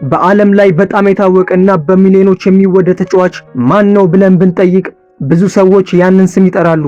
በዓለም ላይ በጣም የታወቀና በሚሊዮኖች የሚወደድ ተጫዋች ማን ነው ብለን ብንጠይቅ ብዙ ሰዎች ያንን ስም ይጠራሉ፣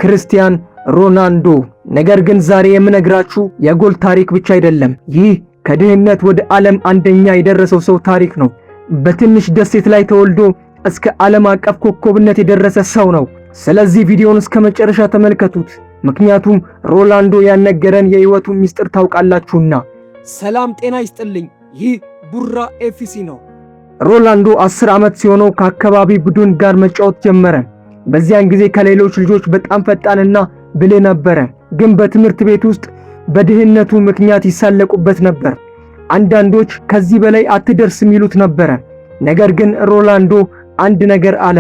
ክርስቲያን ሮናልዶ። ነገር ግን ዛሬ የምነግራችሁ የጎል ታሪክ ብቻ አይደለም። ይህ ከድህነት ወደ ዓለም አንደኛ የደረሰው ሰው ታሪክ ነው። በትንሽ ደሴት ላይ ተወልዶ እስከ ዓለም አቀፍ ኮከብነት የደረሰ ሰው ነው። ስለዚህ ቪዲዮውን እስከ መጨረሻ ተመልከቱት፣ ምክንያቱም ሮናልዶ ያልነገረን የህይወቱ ሚስጥር ታውቃላችሁና። ሰላም ጤና ይስጥልኝ። ይህ ቡራ ኤፍሲ ነው። ሮናልዶ 10 ዓመት ሲሆነው ከአካባቢ ቡድን ጋር መጫወት ጀመረ። በዚያን ጊዜ ከሌሎች ልጆች በጣም ፈጣንና ብልህ ነበረ። ግን በትምህርት ቤት ውስጥ በድህነቱ ምክንያት ይሳለቁበት ነበር። አንዳንዶች ከዚህ በላይ አትደርስም ይሉት ነበር። ነገር ግን ሮናልዶ አንድ ነገር አለ።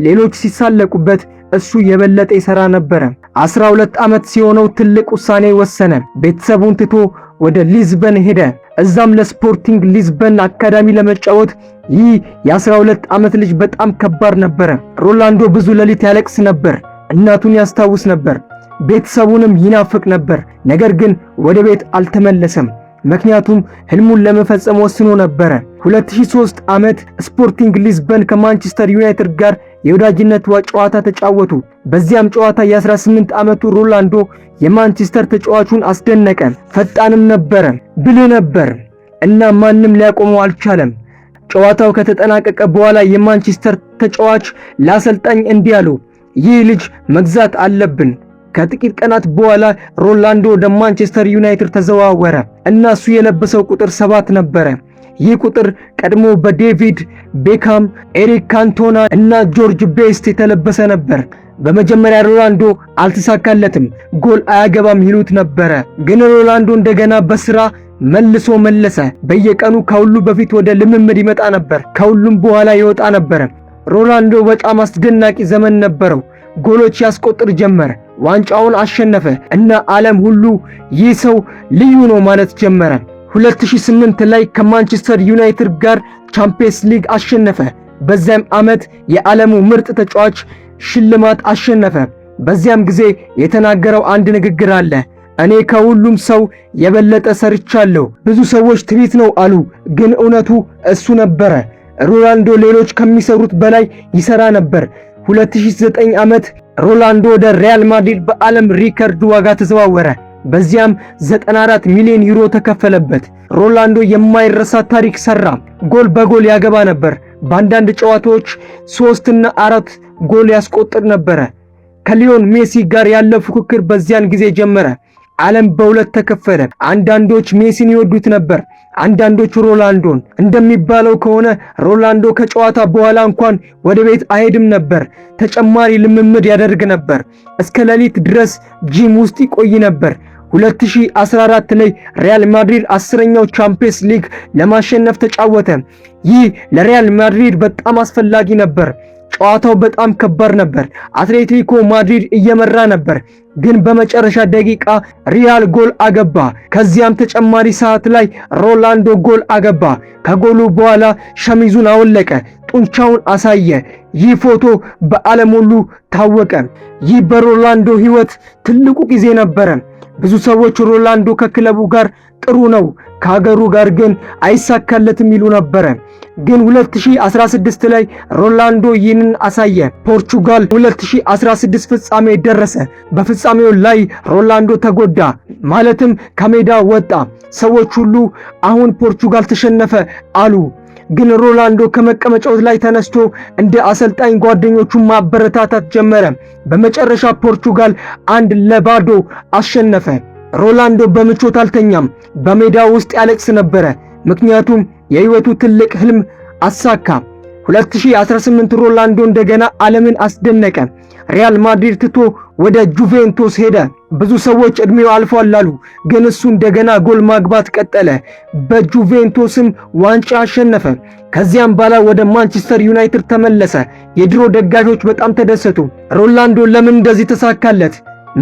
ሌሎች ሲሳለቁበት እሱ የበለጠ ይሰራ ነበር። 12 ዓመት ሲሆነው ትልቅ ውሳኔ ወሰነ። ቤተሰቡን ትቶ ወደ ሊዝበን ሄደ። እዛም ለስፖርቲንግ ሊዝበን አካዳሚ ለመጫወት። ይህ የ12 ዓመት ልጅ በጣም ከባድ ነበር። ሮናልዶ ብዙ ሌሊት ያለቅስ ነበር። እናቱን ያስታውስ ነበር። ቤተሰቡንም ይናፍቅ ነበር። ነገር ግን ወደ ቤት አልተመለሰም፣ ምክንያቱም ህልሙን ለመፈጸም ወስኖ ነበር። 2003 ዓመት ስፖርቲንግ ሊዝበን ከማንቸስተር ዩናይትድ ጋር የወዳጅነት ጨዋታ ተጫወቱ። በዚያም ጨዋታ የ18 ዓመቱ ሮናልዶ የማንቸስተር ተጫዋቹን አስደነቀ። ፈጣንም ነበር፣ ብልህ ነበር እና ማንም ሊያቆመው አልቻለም። ጨዋታው ከተጠናቀቀ በኋላ የማንቸስተር ተጫዋች ለአሰልጣኝ እንዲህ አለው፣ ይህ ልጅ መግዛት አለብን። ከጥቂት ቀናት በኋላ ሮናልዶ ወደ ማንቸስተር ዩናይትድ ተዘዋወረ እና እሱ የለበሰው ቁጥር 7 ነበረ። ይህ ቁጥር ቀድሞ በዴቪድ ቤካም፣ ኤሪክ ካንቶና እና ጆርጅ ቤስት የተለበሰ ነበር። በመጀመሪያ ሮናልዶ አልተሳካለትም፣ ጎል አያገባም ይሉት ነበረ። ግን ሮናልዶ እንደገና በስራ መልሶ መለሰ። በየቀኑ ከሁሉ በፊት ወደ ልምምድ ይመጣ ነበር፣ ከሁሉም በኋላ ይወጣ ነበር። ሮናልዶ በጣም አስደናቂ ዘመን ነበረው። ጎሎች ያስቆጥር ጀመረ፣ ዋንጫውን አሸነፈ እና ዓለም ሁሉ ይህ ሰው ልዩ ነው ማለት ጀመረ። 2008 ላይ ከማንቸስተር ዩናይትድ ጋር ቻምፒየንስ ሊግ አሸነፈ። በዚያም ዓመት የዓለሙ ምርጥ ተጫዋች ሽልማት አሸነፈ። በዚያም ጊዜ የተናገረው አንድ ንግግር አለ። እኔ ከሁሉም ሰው የበለጠ ሰርቻለሁ። ብዙ ሰዎች ትዕቢት ነው አሉ፣ ግን እውነቱ እሱ ነበረ። ሮናልዶ ሌሎች ከሚሰሩት በላይ ይሰራ ነበር። 2009 ዓመት ሮናልዶ ወደ ሪያል ማድሪድ በዓለም ሪከርድ ዋጋ ተዘዋወረ። በዚያም 94 ሚሊዮን ዩሮ ተከፈለበት። ሮናልዶ የማይረሳ ታሪክ ሰራ። ጎል በጎል ያገባ ነበር። በአንዳንድ ጨዋታዎች 3 እና 4 ጎል ያስቆጥር ነበር። ከሊዮን ሜሲ ጋር ያለው ፉክክር በዚያን ጊዜ ጀመረ። ዓለም በሁለት ተከፈለ። አንዳንዶች ሜሲን ይወዱት ነበር፣ አንዳንዶች ሮናልዶን። እንደሚባለው ከሆነ ሮናልዶ ከጨዋታ በኋላ እንኳን ወደ ቤት አይሄድም ነበር። ተጨማሪ ልምምድ ያደርግ ነበር። እስከ ሌሊት ድረስ ጂም ውስጥ ይቆይ ነበር። 2014 ላይ ሪያል ማድሪድ 10ኛው ቻምፒየንስ ሊግ ለማሸነፍ ተጫወተ። ይህ ለሪያል ማድሪድ በጣም አስፈላጊ ነበር። ጨዋታው በጣም ከባድ ነበር። አትሌቲኮ ማድሪድ እየመራ ነበር፣ ግን በመጨረሻ ደቂቃ ሪያል ጎል አገባ። ከዚያም ተጨማሪ ሰዓት ላይ ሮናልዶ ጎል አገባ። ከጎሉ በኋላ ሸሚዙን አወለቀ፣ ጡንቻውን አሳየ። ይህ ፎቶ በዓለም ሁሉ ታወቀ። ይህ በሮናልዶ ሕይወት ትልቁ ጊዜ ነበረ። ብዙ ሰዎች ሮናልዶ ከክለቡ ጋር ጥሩ ነው፣ ከሀገሩ ጋር ግን አይሳካለትም ይሉ ነበር። ግን 2016 ላይ ሮናልዶ ይህንን አሳየ። ፖርቹጋል 2016 ፍጻሜ ደረሰ። በፍጻሜው ላይ ሮናልዶ ተጎዳ፣ ማለትም ከሜዳ ወጣ። ሰዎች ሁሉ አሁን ፖርቹጋል ተሸነፈ አሉ። ግን ሮናልዶ ከመቀመጫው ላይ ተነስቶ እንደ አሰልጣኝ ጓደኞቹን ማበረታታት ጀመረ። በመጨረሻ ፖርቹጋል 1-0 አሸነፈ። ሮናልዶ በምቾት አልተኛም፣ በሜዳ ውስጥ ያለቅስ ነበረ፣ ምክንያቱም የህይወቱ ትልቅ ህልም አሳካ። 2018 ሮናልዶ እንደገና ዓለምን አስደነቀ። ሪያል ማድሪድ ትቶ ወደ ጁቬንቱስ ሄደ። ብዙ ሰዎች እድሜው አልፏል አሉ፣ ግን እሱ እንደገና ጎል ማግባት ቀጠለ። በጁቬንቱስም ዋንጫ አሸነፈ። ከዚያም በኋላ ወደ ማንቸስተር ዩናይትድ ተመለሰ። የድሮ ደጋፊዎች በጣም ተደሰቱ። ሮናልዶ ለምን እንደዚህ ተሳካለት?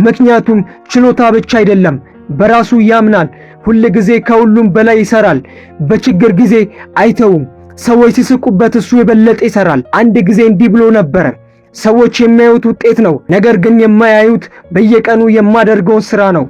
ምክንያቱም ችሎታ ብቻ አይደለም፣ በራሱ ያምናል። ሁል ጊዜ ከሁሉም በላይ ይሰራል። በችግር ጊዜ አይተውም። ሰዎች ሲስቁበት እሱ የበለጠ ይሰራል። አንድ ጊዜ እንዲህ ብሎ ነበር፣ ሰዎች የሚያዩት ውጤት ነው፣ ነገር ግን የማያዩት በየቀኑ የማደርገውን ስራ ነው።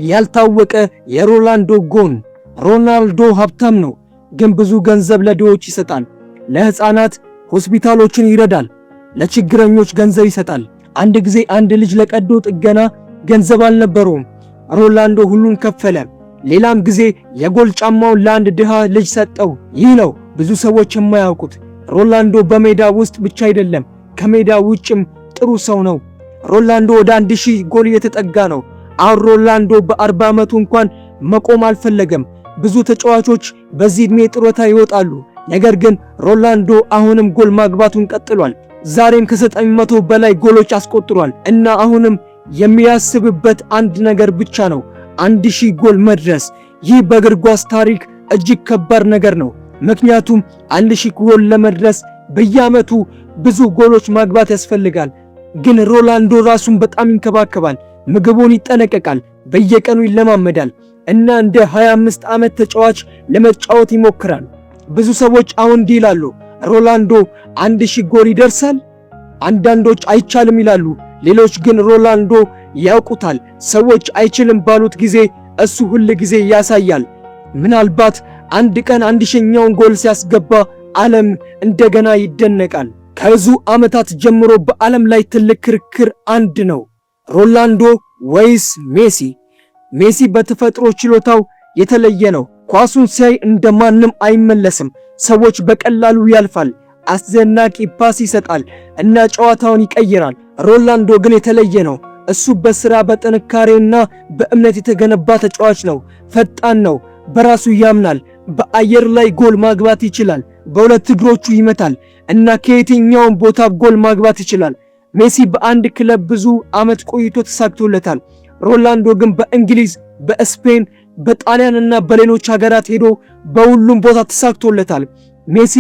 ያልታወቀ የሮናልዶ ጎን ሮናልዶ ሀብታም ነው፣ ግን ብዙ ገንዘብ ለድሆች ይሰጣል። ለሕፃናት ሆስፒታሎችን ይረዳል፣ ለችግረኞች ገንዘብ ይሰጣል። አንድ ጊዜ አንድ ልጅ ለቀዶ ጥገና ገንዘብ አልነበረውም። ሮናልዶ ሁሉን ከፈለ። ሌላም ጊዜ የጎል ጫማውን ለአንድ ድሃ ልጅ ሰጠው። ይህ ነው ብዙ ሰዎች የማያውቁት። ሮናልዶ በሜዳ ውስጥ ብቻ አይደለም፣ ከሜዳ ውጭም ጥሩ ሰው ነው። ሮናልዶ ወደ 1000 ጎል እየተጠጋ ነው። አሁን ሮናልዶ በ40 ዓመቱ እንኳን መቆም አልፈለገም። ብዙ ተጫዋቾች በዚህ ዕድሜ ጡረታ ይወጣሉ። ነገር ግን ሮናልዶ አሁንም ጎል ማግባቱን ቀጥሏል። ዛሬም ከ900 በላይ ጎሎች አስቆጥሯል እና አሁንም የሚያስብበት አንድ ነገር ብቻ ነው፣ 1000 ጎል መድረስ። ይህ በእግር ኳስ ታሪክ እጅግ ከባድ ነገር ነው። ምክንያቱም 1000 ጎል ለመድረስ በየዓመቱ ብዙ ጎሎች ማግባት ያስፈልጋል። ግን ሮናልዶ ራሱን በጣም ይንከባከባል፣ ምግቡን ይጠነቀቃል፣ በየቀኑ ይለማመዳል እና እንደ 25 ዓመት ተጫዋች ለመጫወት ይሞክራል። ብዙ ሰዎች አሁን እንዲህ ይላሉ፣ ሮናልዶ 1000 ጎል ይደርሳል? አንዳንዶች አይቻልም ይላሉ፣ ሌሎች ግን ሮናልዶ ያውቁታል። ሰዎች አይችልም ባሉት ጊዜ እሱ ሁል ጊዜ ያሳያል። ምናልባት አንድ ቀን 1000ኛውን ጎል ሲያስገባ ዓለም እንደገና ይደነቃል። ከብዙ ዓመታት ጀምሮ በዓለም ላይ ትልቅ ክርክር አንድ ነው፣ ሮናልዶ ወይስ ሜሲ? ሜሲ በተፈጥሮ ችሎታው የተለየ ነው። ኳሱን ሲያይ እንደማንም አይመለስም። ሰዎች በቀላሉ ያልፋል፣ አስደናቂ ፓስ ይሰጣል እና ጨዋታውን ይቀይራል። ሮናልዶ ግን የተለየ ነው። እሱ በሥራ በጥንካሬና በእምነት የተገነባ ተጫዋች ነው። ፈጣን ነው፣ በራሱ ያምናል፣ በአየር ላይ ጎል ማግባት ይችላል፣ በሁለት እግሮቹ ይመታል እና ከየትኛውም ቦታ ጎል ማግባት ይችላል። ሜሲ በአንድ ክለብ ብዙ ዓመት ቆይቶ ተሳክቶለታል። ሮናልዶ ግን በእንግሊዝ፣ በስፔን፣ በጣሊያንና በሌሎች ሀገራት ሄዶ በሁሉም ቦታ ተሳክቶለታል። ሜሲ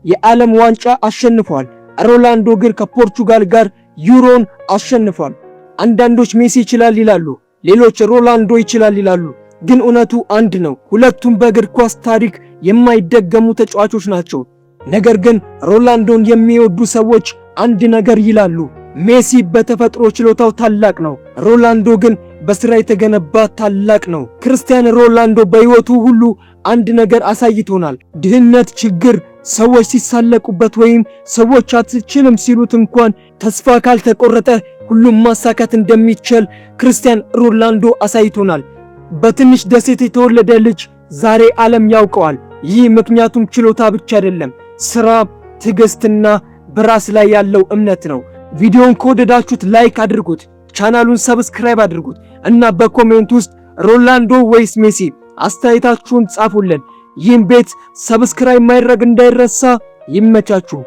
የዓለም ዋንጫ አሸንፏል። ሮናልዶ ግን ከፖርቹጋል ጋር ዩሮን አሸንፏል። አንዳንዶች ሜሲ ይችላል ይላሉ፣ ሌሎች ሮናልዶ ይችላል ይላሉ። ግን እውነቱ አንድ ነው። ሁለቱም በእግር ኳስ ታሪክ የማይደገሙ ተጫዋቾች ናቸው። ነገር ግን ሮናልዶን የሚወዱ ሰዎች አንድ ነገር ይላሉ፣ ሜሲ በተፈጥሮ ችሎታው ታላቅ ነው፣ ሮናልዶ ግን በስራ የተገነባ ታላቅ ነው። ክርስቲያን ሮናልዶ በሕይወቱ ሁሉ አንድ ነገር አሳይቶናል። ድህነት፣ ችግር፣ ሰዎች ሲሳለቁበት ወይም ሰዎች አትችልም ሲሉት እንኳን ተስፋ ካልተቆረጠ ሁሉም ማሳካት እንደሚቻል ክርስቲያን ሮናልዶ አሳይቶናል። በትንሽ ደሴት የተወለደ ልጅ ዛሬ ዓለም ያውቀዋል። ይህ ምክንያቱም ችሎታ ብቻ አይደለም፣ ስራ፣ ትዕግስትና በራስ ላይ ያለው እምነት ነው። ቪዲዮን ከወደዳችሁት ላይክ አድርጉት፣ ቻናሉን ሰብስክራይብ አድርጉት እና በኮሜንት ውስጥ ሮናልዶ ወይስ ሜሲ አስተያየታችሁን ጻፉልን። ይህን ቤት ሰብስክራይብ ማድረግ እንዳይረሳ። ይመቻችሁ።